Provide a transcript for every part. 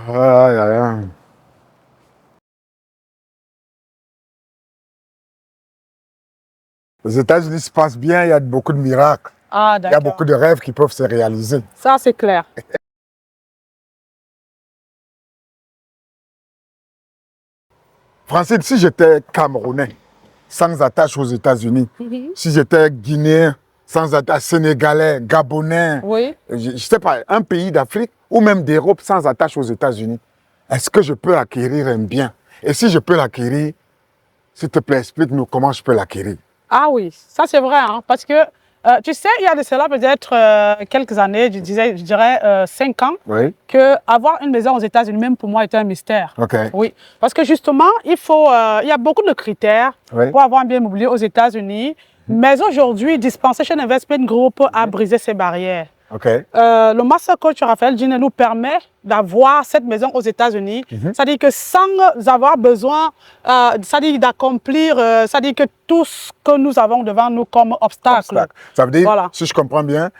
Aïe, aïe, aïe. Les États-Unis se passent bien, il y a beaucoup de miracles. Ah, Il y a d'accord. beaucoup de rêves qui peuvent se réaliser. Ça, c'est clair. Francine, si j'étais Camerounais, sans attache aux États-Unis, si j'étais Guinéen, sans attache, Sénégalais, Gabonais, Oui. je ne sais pas, un pays d'Afrique ou même d'Europe sans attache aux États-Unis, est-ce que je peux acquérir un bien? Et si je peux l'acquérir, s'il te plaît, explique-nous comment je peux l'acquérir. Ah oui, ça c'est vrai, hein, parce que tu sais, il y a de cela peut-être quelques années, je dirais 5 ans, Oui. que avoir une maison aux États-Unis, même pour moi, était un mystère. OK. Oui, parce que justement, il y a beaucoup de critères Oui. pour avoir un bien immobilier aux États-Unis, mais aujourd'hui, Dispensation Investment Group a brisé ces barrières. OK. Le Master Coach Raphaël Dine nous permet d'avoir cette maison aux États-Unis. C'est-à-dire que sans avoir besoin, c'est-à-dire d'accomplir, c'est-à-dire que tout ce que nous avons devant nous comme obstacle. Ça veut dire, Voilà. si je comprends bien,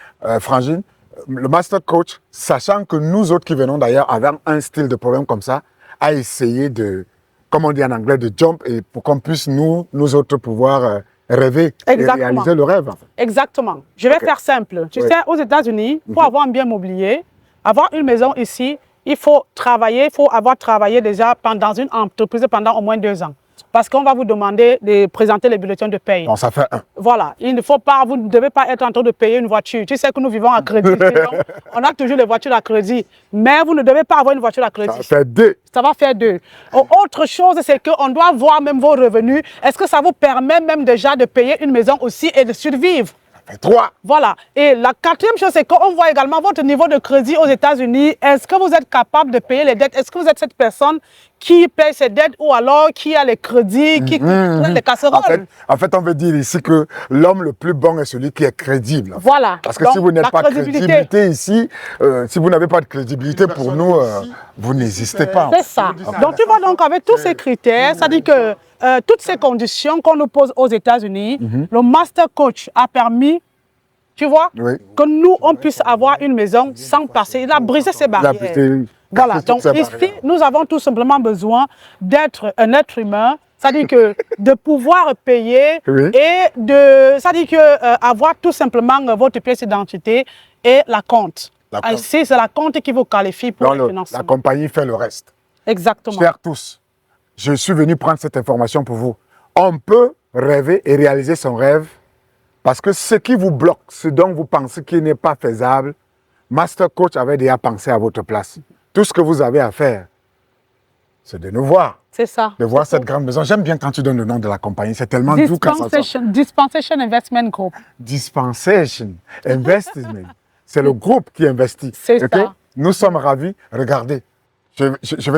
Frangine, le Master Coach, sachant que nous autres qui venons d'ailleurs avec un style de problème comme ça, a essayé de, comme on dit en anglais, de jump et pour qu'on puisse nous autres pouvoir rêver Exactement. et réaliser le rêve. Exactement. Je vais faire simple. Tu sais, aux États-Unis, pour avoir un bien immobilier, avoir une maison ici, il faut travailler, il faut avoir travaillé déjà dans une entreprise pendant au moins 2 ans. Parce qu'on va vous demander de présenter les bulletins de paye. Bon, ça fait un. Voilà, il ne faut pas, vous ne devez pas être en train de payer une voiture. Tu sais que nous vivons à crédit. Sinon, on a toujours les voitures à crédit. Mais vous ne devez pas avoir une voiture à crédit. Ça fait 2. Ça va faire 2. Autre chose, c'est qu'on doit voir même vos revenus. Est-ce que ça vous permet même déjà de payer une maison aussi et de survivre? Ça fait 3. Voilà. Et la 4e chose, c'est qu'on voit également votre niveau de crédit aux États-Unis. Est-ce que vous êtes capable de payer les dettes? Est-ce que vous êtes cette personne qui paye ses dettes ou alors qui a les crédits, qui prend les casseroles? En fait, on veut dire ici que l'homme le plus bon est celui qui est crédible. Voilà. Parce que Donc, si vous n'êtes la pas de crédibilité ici, si vous n'avez pas de crédibilité pour nous, vous n'existez pas. C'est ça. Donc, tu vois, donc, avec tous ces critères, ça dit que toutes ces conditions qu'on nous pose aux États-Unis, le Master Coach a permis, tu vois, que nous, on puisse avoir une maison sans passer. Il a brisé ces barrières. Voilà. Donc, ici, nous avons tout simplement besoin d'être un être humain. C'est-à-dire que de pouvoir payer et de, c'est-à-dire que avoir tout simplement votre pièce d'identité et la compte. Ici, c'est la compte qui vous qualifie pour le financement. La compagnie fait le reste. Exactement. Chers tous, je suis venu prendre cette information pour vous. On peut rêver et réaliser son rêve parce que ce qui vous bloque, ce dont vous pensez qu'il n'est pas faisable, Master Coach avait déjà pensé à votre place. Tout ce que vous avez à faire, c'est de nous voir. C'est ça. De voir cette grande maison. J'aime bien quand tu donnes le nom de la compagnie. C'est tellement doux quand ça sort. Dispensation Investment Group. Dispensation Investment. C'est le groupe qui investit. C'est ça. Nous sommes ravis. Regardez. Je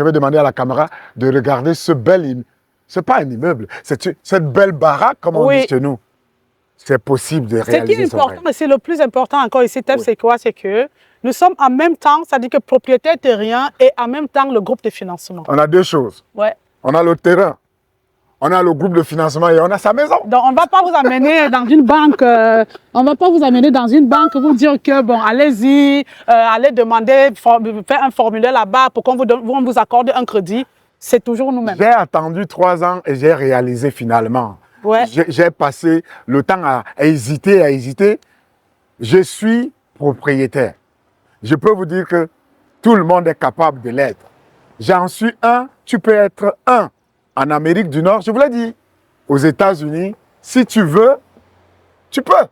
vais demander à la caméra de regarder ce bel immeuble. Ce n'est pas un immeuble. C'est cette belle baraque, comme on dit chez nous. C'est possible de réaliser. Ce qui est important, mais c'est le plus important encore ici, c'est quoi? C'est que nous sommes en même temps, ça dit que propriétaire terrien et en même temps le groupe de financement. On a 2 choses. Ouais. On a le terrain, on a le groupe de financement et on a sa maison. Donc on ne va pas vous amener dans une banque, vous dire que bon, allez-y, allez demander, faire un formulaire là-bas pour qu'on vous accorde un crédit. C'est toujours nous-mêmes. J'ai attendu 3 ans et j'ai réalisé finalement. Ouais. J'ai passé le temps à hésiter. Je suis propriétaire. Je peux vous dire que tout le monde est capable de l'être. J'en suis un, tu peux être un. En Amérique du Nord, je vous l'ai dit, aux États-Unis, si tu veux, tu peux.